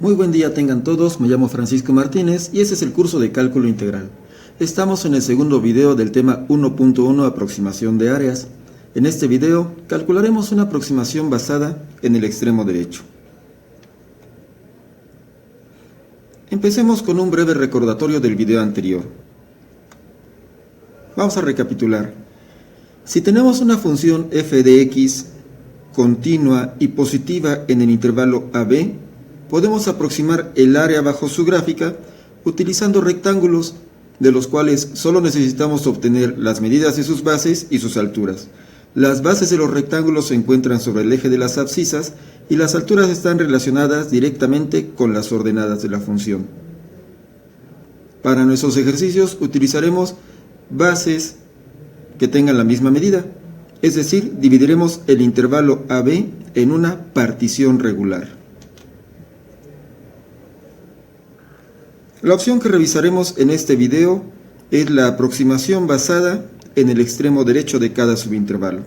Muy buen día tengan todos, me llamo Francisco Martínez y este es el curso de Cálculo Integral. Estamos en el segundo video del tema 1.1 Aproximación de áreas. En este video calcularemos una aproximación basada en el extremo derecho. Empecemos con un breve recordatorio del video anterior. Vamos a recapitular. Si tenemos una función f de x continua y positiva en el intervalo AB, podemos aproximar el área bajo su gráfica utilizando rectángulos, de los cuales solo necesitamos obtener las medidas de sus bases y sus alturas. Las bases de los rectángulos se encuentran sobre el eje de las abscisas y las alturas están relacionadas directamente con las ordenadas de la función. Para nuestros ejercicios utilizaremos bases que tengan la misma medida, es decir, dividiremos el intervalo AB en una partición regular. La opción que revisaremos en este video es la aproximación basada en el extremo derecho de cada subintervalo.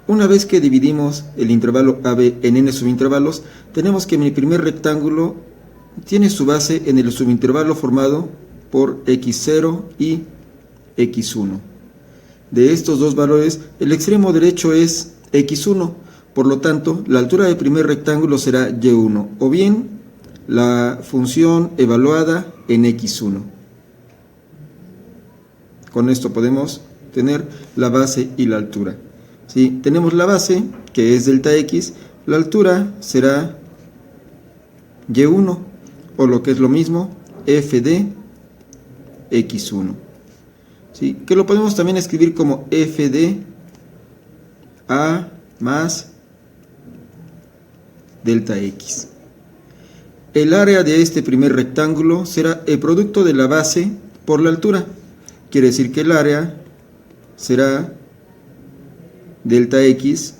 Una vez que dividimos el intervalo AB en n subintervalos, tenemos que mi primer rectángulo tiene su base en el subintervalo formado por x0 y x1. De estos dos valores, el extremo derecho es x1, por lo tanto, la altura del primer rectángulo será y1, o bien la función evaluada en x1. Con esto podemos tener la base y la altura. Si tenemos la base, que es delta x, la altura será y1, o lo que es lo mismo, f de x1. ¿Sí? Que lo podemos también escribir como f de a más delta x. El área de este primer rectángulo será el producto de la base por la altura. Quiere decir que el área será delta x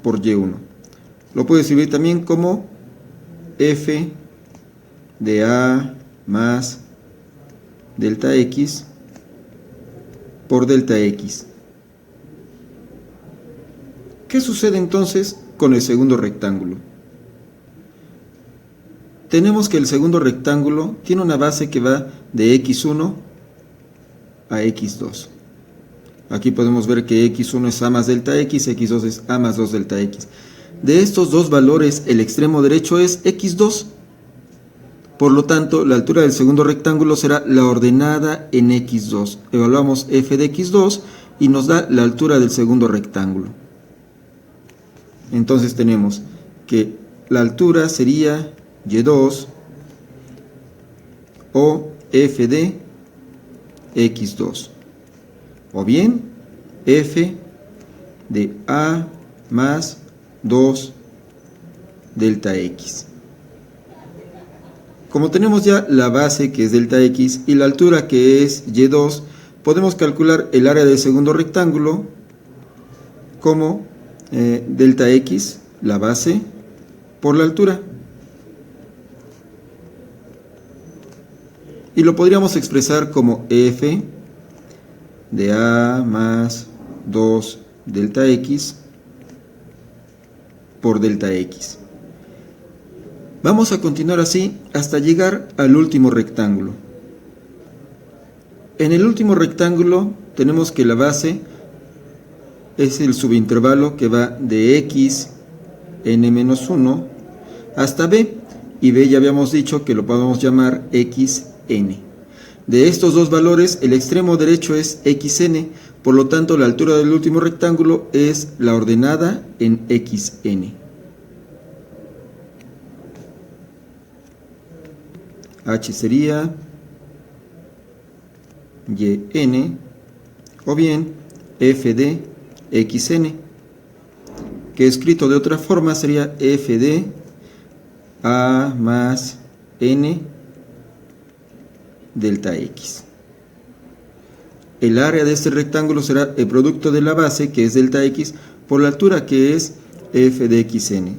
por y1. Lo puedo escribir también como f de a más delta x por delta x. ¿Qué sucede entonces con el segundo rectángulo? Tenemos que el segundo rectángulo tiene una base que va de x1 a x2. Aquí podemos ver que x1 es a más delta x, x2 es a más 2 delta x. De estos dos valores, el extremo derecho es x2. Por lo tanto, la altura del segundo rectángulo será la ordenada en x2. Evaluamos f de x2 y nos da la altura del segundo rectángulo. Entonces tenemos que la altura sería y2 o f de x2, o bien f de a más 2 delta x. Como tenemos ya la base que es delta x y la altura que es y2, podemos calcular el área del segundo rectángulo como delta x, la base, por la altura. Y lo podríamos expresar como f de a más 2 delta x por delta x. Vamos a continuar así hasta llegar al último rectángulo. En el último rectángulo tenemos que la base es el subintervalo que va de x n-1 hasta b, y b ya habíamos dicho que lo podemos llamar xn. De estos dos valores, el extremo derecho es xn, por lo tanto la altura del último rectángulo es la ordenada en xn. H sería yn, o bien f de xn, que escrito de otra forma sería f de a más n delta x. El área de este rectángulo será el producto de la base, que es delta x, por la altura, que es f de xn.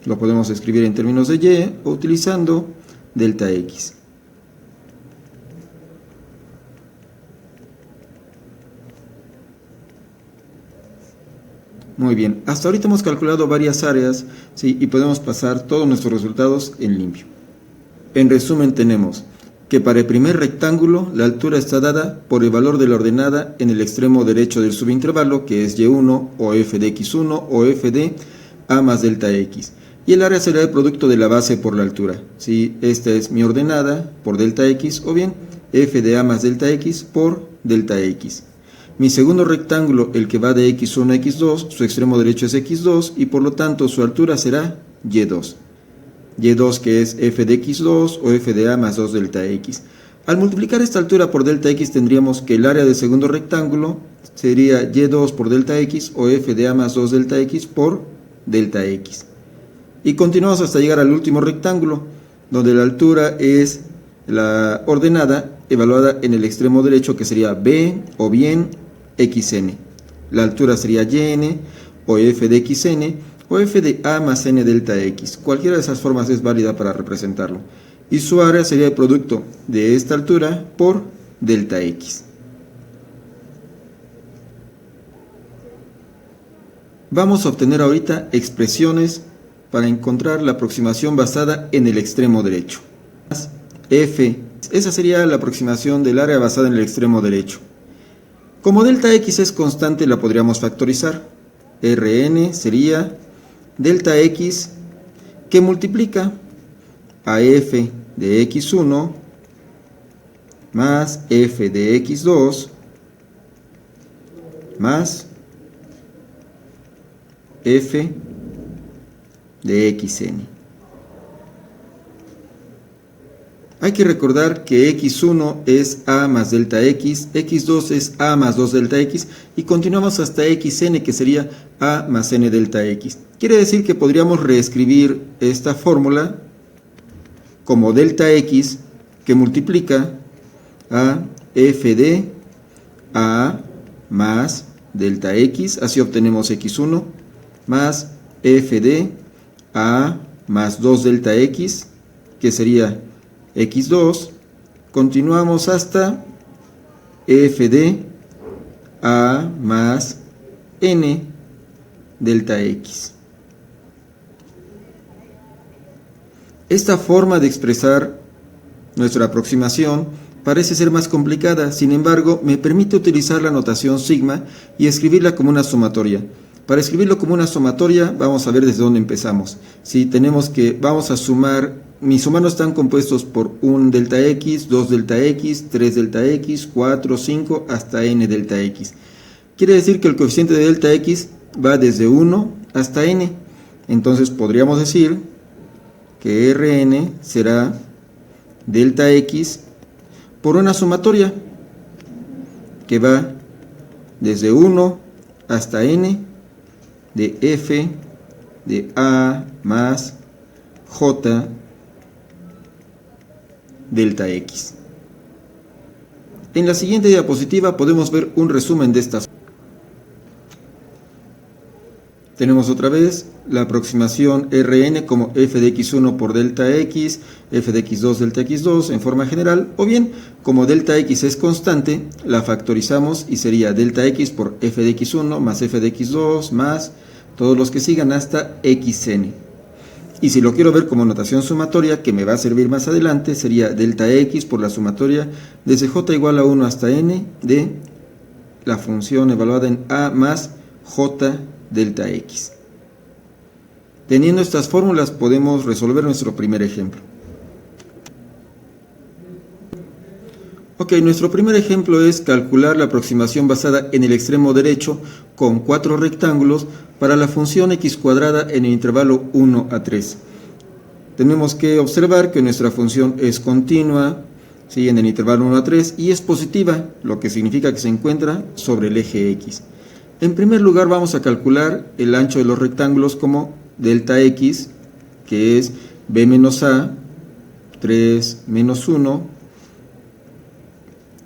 Lo podemos escribir en términos de y o utilizando delta x. Muy bien, hasta ahorita hemos calculado varias áreas, ¿sí? Y podemos pasar todos nuestros resultados en limpio. En resumen tenemos que para el primer rectángulo la altura está dada por el valor de la ordenada en el extremo derecho del subintervalo, que es y1 o f de x1 o f de a más delta x. Y el área será el producto de la base por la altura. ¿Sí? Esta es mi ordenada por delta x, o bien f de a más delta x por delta x. Mi segundo rectángulo, el que va de x1 a x2, su extremo derecho es x2 y por lo tanto su altura será y2. y2 que es f de x2 o f de a más 2 delta x. Al multiplicar esta altura por delta x tendríamos que el área del segundo rectángulo sería y2 por delta x o f de a más 2 delta x por delta x. Y continuamos hasta llegar al último rectángulo, donde la altura es la ordenada evaluada en el extremo derecho, que sería b o bien xn. La altura sería yn o f de xn o f de a más n delta x. Cualquiera de esas formas es válida para representarlo. Y su área sería el producto de esta altura por delta x. Vamos a obtener ahorita expresiones para encontrar la aproximación basada en el extremo derecho. F, esa sería la aproximación del área basada en el extremo derecho. Como delta x es constante, la podríamos factorizar. Rn sería delta x que multiplica a f de x1 más f de x2 más f de xn. Hay que recordar que x1 es a más delta x, x2 es a más 2 delta x y continuamos hasta xn, que sería a más n delta x. Quiere decir que podríamos reescribir esta fórmula como delta x que multiplica a f de a más delta x, así obtenemos x1 más f de a más 2 delta x, que sería x2, continuamos hasta f de a más n delta x. Esta forma de expresar nuestra aproximación parece ser más complicada, sin embargo, me permite utilizar la notación sigma y escribirla como una sumatoria. Para escribirlo como una sumatoria, vamos a ver desde dónde empezamos. Si tenemos que, vamos a sumar, mis sumanos están compuestos por 1 delta x, 2 delta x, 3 delta x, 4, 5, hasta n delta x. Quiere decir que el coeficiente de delta x va desde 1 hasta n. Entonces podríamos decir que Rn será delta x por una sumatoria que va desde 1 hasta n de f de a más j delta x. En la siguiente diapositiva podemos ver un resumen de estas. Tenemos otra vez la aproximación Rn como f de x1 por delta x, f de x2 delta x2 en forma general, o bien como delta x es constante, la factorizamos y sería delta x por f de x1 más f de x2 más todos los que sigan hasta xn. Y si lo quiero ver como notación sumatoria, que me va a servir más adelante, sería delta x por la sumatoria desde j igual a 1 hasta n de la función evaluada en a más j delta x. Teniendo estas fórmulas podemos resolver nuestro primer ejemplo. Ok, nuestro primer ejemplo es calcular la aproximación basada en el extremo derecho con 4 rectángulos para la función x cuadrada en el intervalo 1 a 3. Tenemos que observar que nuestra función es continua, ¿sí?, en el intervalo 1 a 3 y es positiva, lo que significa que se encuentra sobre el eje x. En primer lugar vamos a calcular el ancho de los rectángulos como delta x, que es b menos a, 3 menos 1,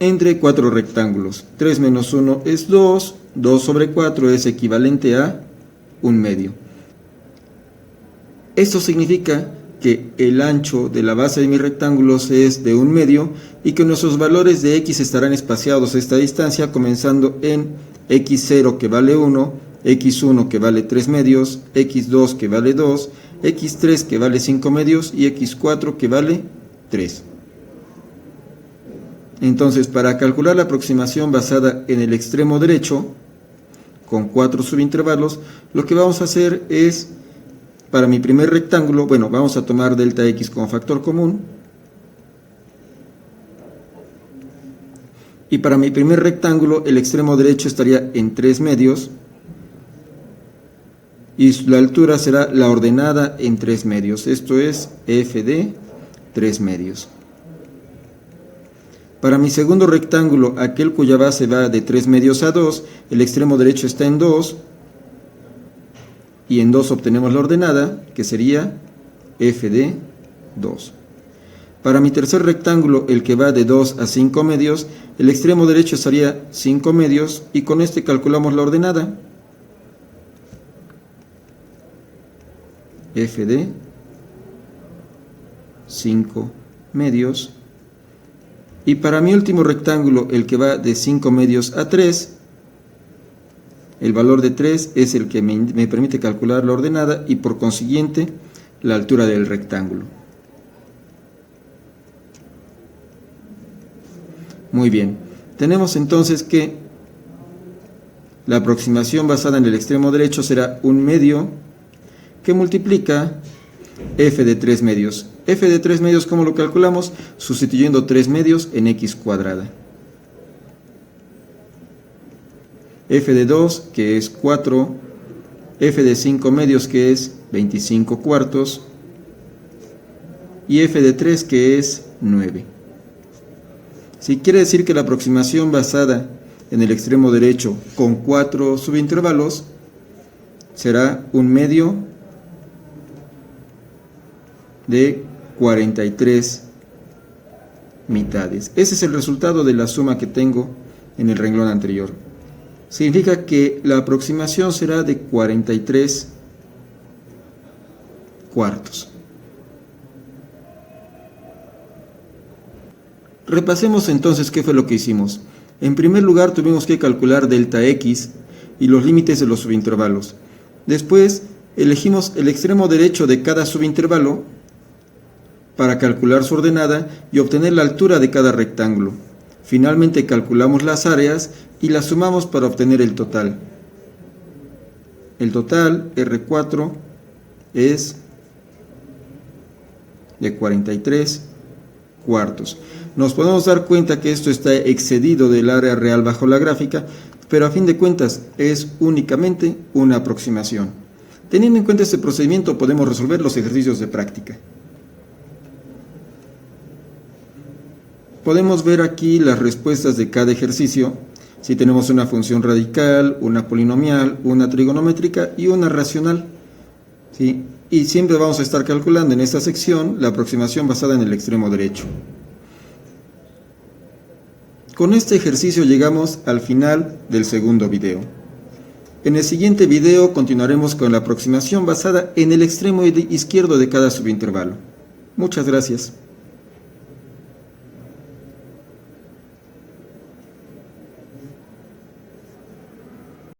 entre 4 rectángulos. 3 menos 1 es 2, 2 sobre 4 es equivalente a 1 medio. Esto significa que el ancho de la base de mis rectángulos es de 1/2 y que nuestros valores de x estarán espaciados a esta distancia, comenzando en x0 que vale 1, x1 que vale 3/2, x2 que vale 2, x3 que vale 5/2 y x4 que vale 3. Entonces, para calcular la aproximación basada en el extremo derecho, con 4 subintervalos, lo que vamos a hacer es, para mi primer rectángulo, bueno, vamos a tomar delta x como factor común. Y para mi primer rectángulo, el extremo derecho estaría en 3/2. Y la altura será la ordenada en 3/2. Esto es f de 3/2. Para mi segundo rectángulo, aquel cuya base va de 3/2 a 2, el extremo derecho está en 2. Y en 2 obtenemos la ordenada, que sería f de 2. Para mi tercer rectángulo, el que va de 2 a 5/2, el extremo derecho estaría 5/2 y con este calculamos la ordenada, f de 5/2. Y para mi último rectángulo, el que va de 5/2 a 3, el valor de 3 es el que me permite calcular la ordenada y por consiguiente la altura del rectángulo. Muy bien, tenemos entonces que la aproximación basada en el extremo derecho será 1/2 que multiplica f de 3/2. F de 3/2, ¿cómo lo calculamos? Sustituyendo 3/2 en x cuadrada. F de 2, que es 4, f de 5/2, que es 25 cuartos, y f de 3, que es 9. Si quiere decir que la aproximación basada en el extremo derecho con 4 subintervalos será 1/2 de 43 mitades. Ese es el resultado de la suma que tengo en el renglón anterior. Significa que la aproximación será de 43 cuartos. Repasemos entonces qué fue lo que hicimos. En primer lugar tuvimos que calcular delta x y los límites de los subintervalos. Después elegimos el extremo derecho de cada subintervalo para calcular su ordenada y obtener la altura de cada rectángulo. Finalmente calculamos las áreas y las sumamos para obtener el total. El total, R4, es de 43 cuartos. Nos podemos dar cuenta que esto está excedido del área real bajo la gráfica, pero a fin de cuentas es únicamente una aproximación. Teniendo en cuenta este procedimiento podemos resolver los ejercicios de práctica. Podemos ver aquí las respuestas de cada ejercicio, si tenemos una función radical, una polinomial, una trigonométrica y una racional. ¿Sí? Y siempre vamos a estar calculando en esta sección la aproximación basada en el extremo derecho. Con este ejercicio llegamos al final del segundo video. En el siguiente video continuaremos con la aproximación basada en el extremo izquierdo de cada subintervalo. Muchas gracias.